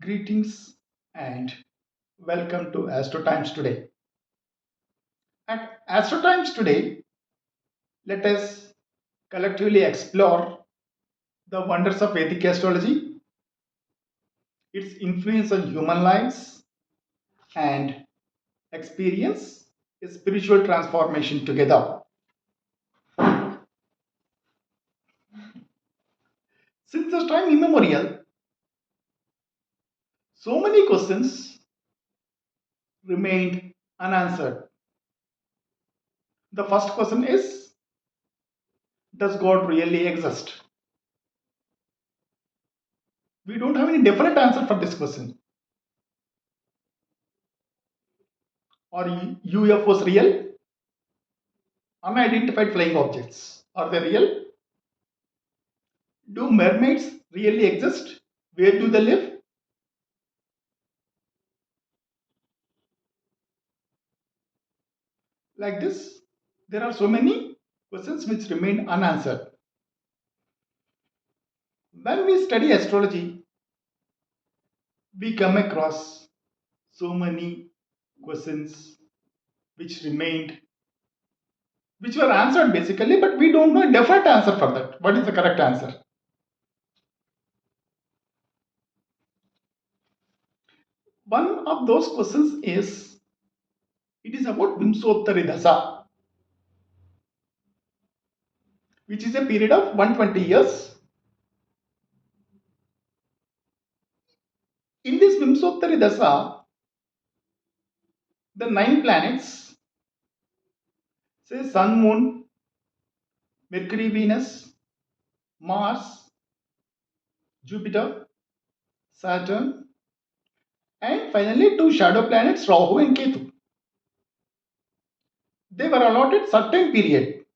Greetings and welcome to Astro Times today. At Astro Times today, let us collectively explore the wonders of Vedic astrology, its influence on human lives, and experience a spiritual transformation together. Since the time immemorial, so many questions remained unanswered. The first question is: does God really exist? We don't have any definite answer for this question. Are UFOs real? Unidentified flying objects. Are they real? Do mermaids really exist? Where do they live? Like this, there are so many questions which remain unanswered. When we study astrology, we come across so many questions which remained, which were answered basically, but we don't know a definite answer for that. What is the correct answer? One of those questions is it is about Vimsottari Dasa, which is a period of 120 years. In this Vimsottari Dasa, the nine planets, say Sun, Moon, Mercury, Venus, Mars, Jupiter, Saturn, and finally two shadow planets Rahu and Ketu. They were allotted certain period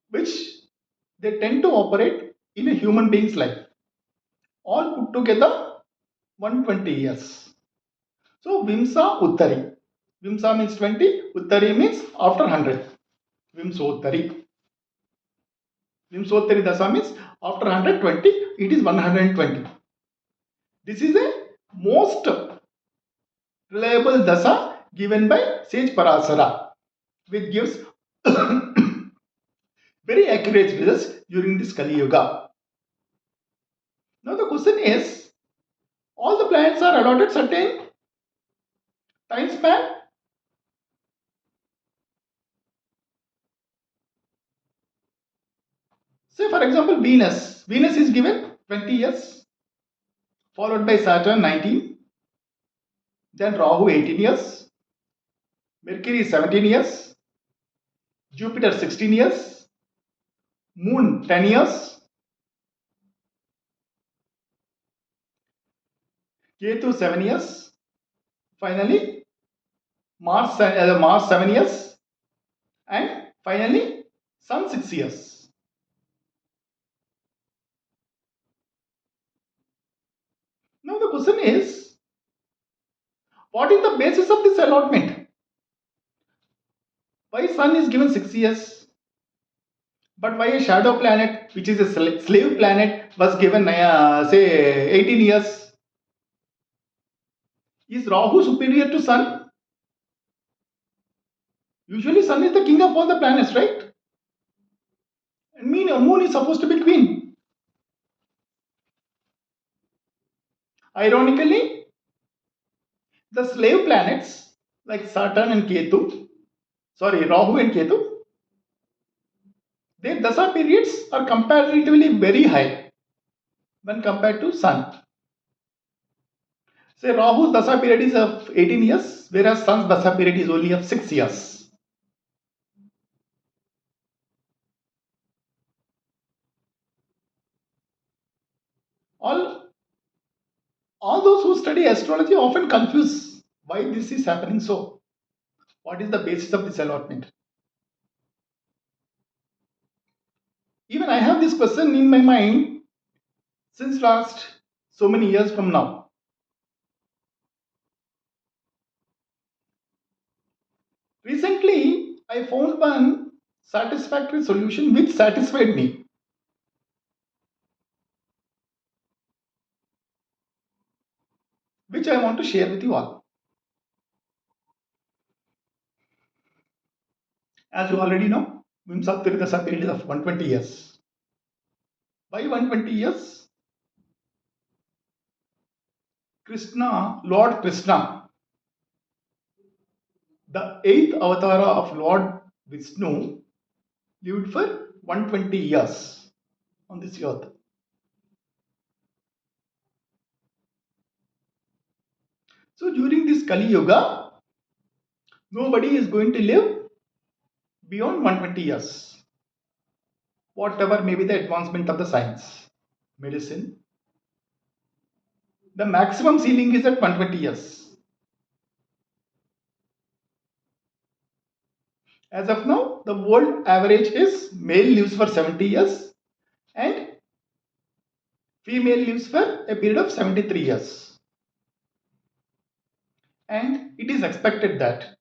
which they tend to operate in a human being's life. All put together 120 years. So Vimsa Uttari. Vimsa means 20, Uttari means after 100. Vimsottari. Vimsottari Dasa means after 120, it is 120. This is a most reliable dasa given by sage Parasara, which gives very accurate results during this Kali Yuga. Now the question is, all the planets are allotted certain time span. Say for example Venus. Venus is given 20 years, followed by Saturn 19, then Rahu 18 years, Mercury 17 years, Jupiter 16 years, Moon 10 years, Ketu 7 years, finally Mars 7 years, and finally Sun 6 years. Now the question is, what is the basis of this allotment? Why Sun is given 6 years? But why a shadow planet, which is a slave planet, was given say 18 years? Is Rahu superior to Sun? Usually Sun is the king of all the planets, right? And Moon is supposed to be queen. Ironically, the slave planets like Saturn and Ketu, sorry, Rahu and Ketu, their dasa periods are comparatively very high when compared to Sun. Say Rahu's dasa period is of 18 years, whereas Sun's dasa period is only of 6 years. All, all those who study astrology often confuse why this is happening so. What is the basis of this allotment? Even I have this question in my mind since last so many years from now. Recently, I found one satisfactory solution which satisfied me. which I want to share with you all. As you already know, Vimsaptari Dasa period is of 120 years. Why 120 years? Lord Krishna, the eighth avatara of Lord Vishnu, lived for 120 years on this earth. So during this Kali Yuga, nobody is going to live beyond 120 years. Whatever may be the advancement of the science, medicine, the maximum ceiling is at 120 years. As of now, the world average is male lives for 70 years and female lives for a period of 73 years. And it is expected that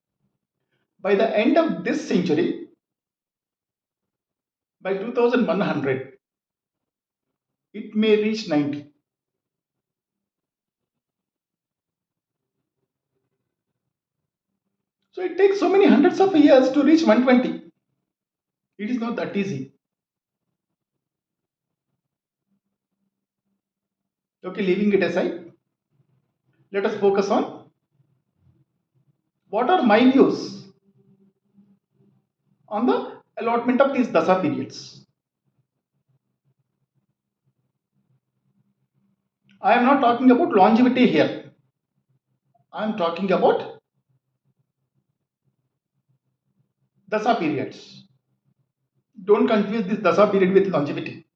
by the end of this century, by 2100, it may reach 90. So it takes so many hundreds of years to reach 120. It is not that easy. Okay, leaving it aside, let us focus on what are my views on the allotment of these dasa periods. I am not talking about longevity here. I am talking about dasa periods. Don't confuse this dasa period with longevity.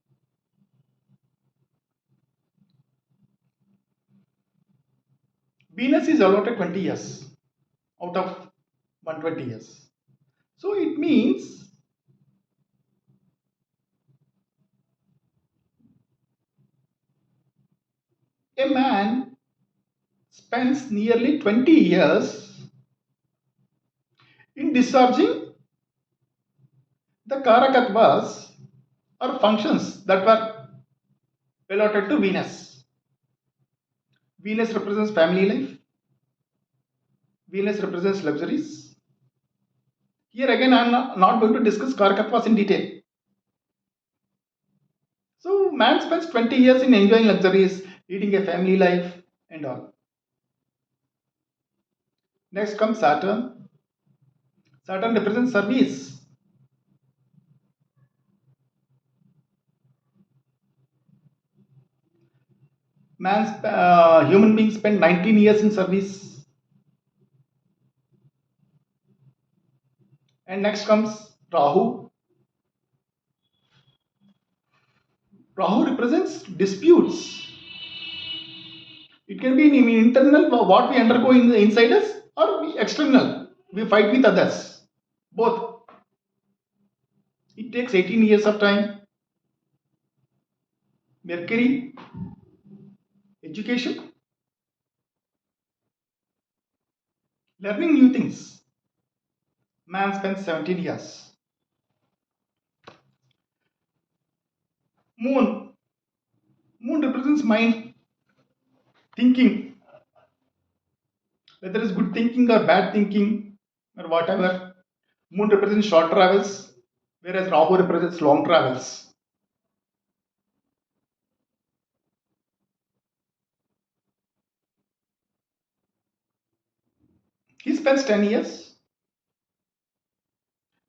Venus is allotted 20 years out of 120 years. So it means a man spends nearly 20 years in discharging the karakatvas or functions that were allotted to Venus. Venus represents family life. Venus represents luxuries. Here again, I am not going to discuss karakatvas in detail. So man spends 20 years in enjoying luxuries, leading a family life and all. Next comes Saturn. Saturn represents service. Human beings spend 19 years in service. And next comes Rahu. Rahu represents disputes. It can be in internal, what we undergo inside us, or external. We fight with others. Both. It takes 18 years of time. Mercury, education, learning new things. Man spends 17 years. Moon. Moon represents mind, thinking. Whether it's good thinking or bad thinking or whatever. Moon represents short travels, whereas Rahu represents long travels. He spends 10 years.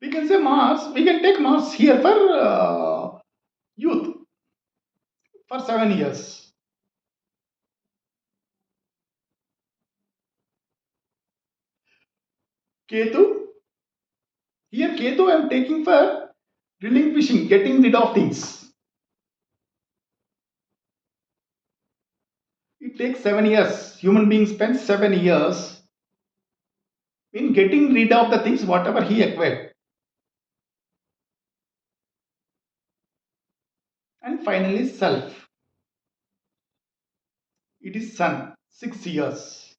We can say Mars, we can take Mars here for youth for 7 years. Ketu, here Ketu I am taking for relinquishing, getting rid of things. It takes 7 years. Human being spends 7 years in getting rid of the things whatever he acquired. And finally, self. It is Sun, 6 years.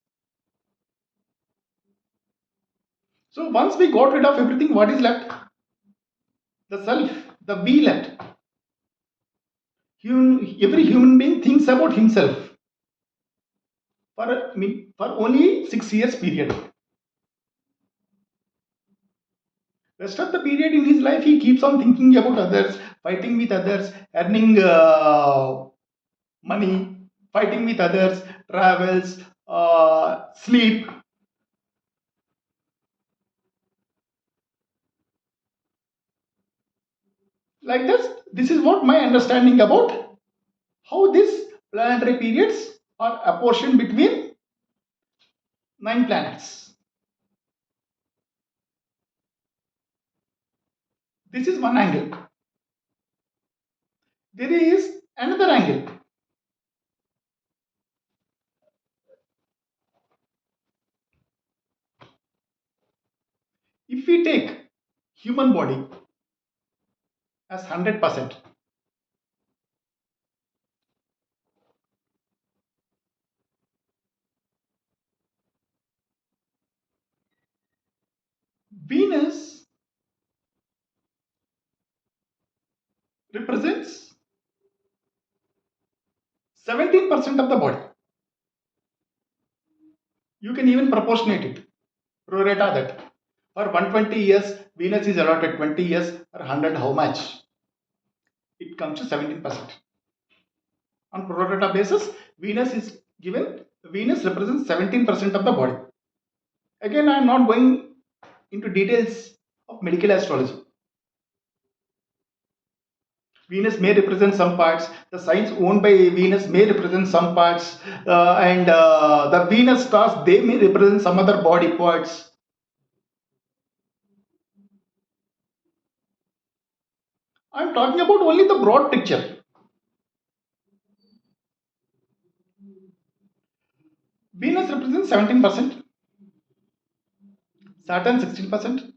So once we got rid of everything, what is left? The self, the we left. Every human being thinks about himself. for only 6 years period. Rest of the period in his life, he keeps on thinking about others, fighting with others, earning money, fighting with others, travels, sleep. Like this is what my understanding about how these planetary periods are apportioned between 9 planets. This is one angle. There is another angle. If we take human body as 100%, Venus represents 17% of the body. You can even proportionate it, prorata that. For 120 years, Venus is allotted 20 years, or 100, how much? It comes to 17%. On prorata basis, Venus is given, Venus represents 17% of the body. Again, I am not going into details of medical astrology. Venus may represent some parts, the signs owned by Venus may represent some parts, and the Venus stars, they may represent some other body parts. I am talking about only the broad picture. Venus represents 17%, Saturn 16%,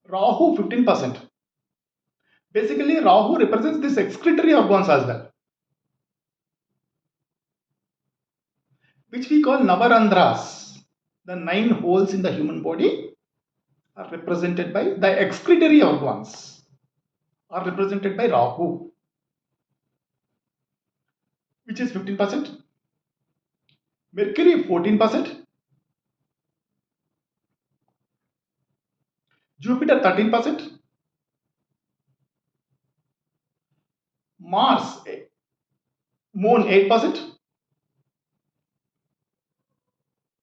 Rahu 15%. Basically, Rahu represents this excretory organs as well, which we call Navarandhras. The 9 holes in the human body are represented by the excretory organs, are represented by Rahu, which is 15%, Mercury 14%, Jupiter 13%, Mars, Moon 8%,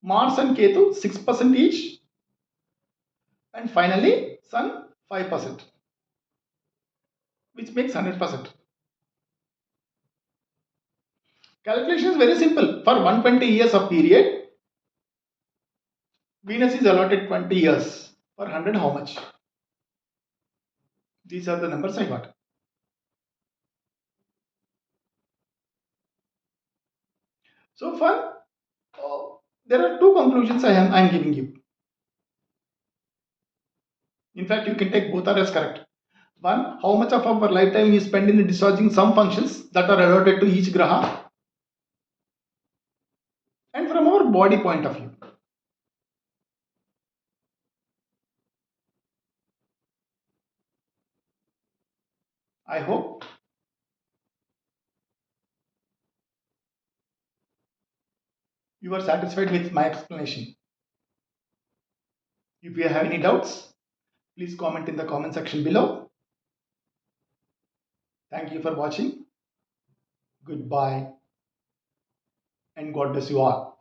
Mars and Ketu 6% each, and finally Sun 5%, which makes 100%. Calculation is very simple. For 120 years of period, Venus is allotted 20 years. For 100, how much? These are the numbers I got. So far, there are two conclusions I am giving you. In fact, you can take both are as correct. One, how much of our lifetime we spend in discharging some functions that are allotted to each graha, and from our body point of view. I hope you are satisfied with my explanation. If you have any doubts, please comment in the comment section below. Thank you for watching. Goodbye and God bless you all.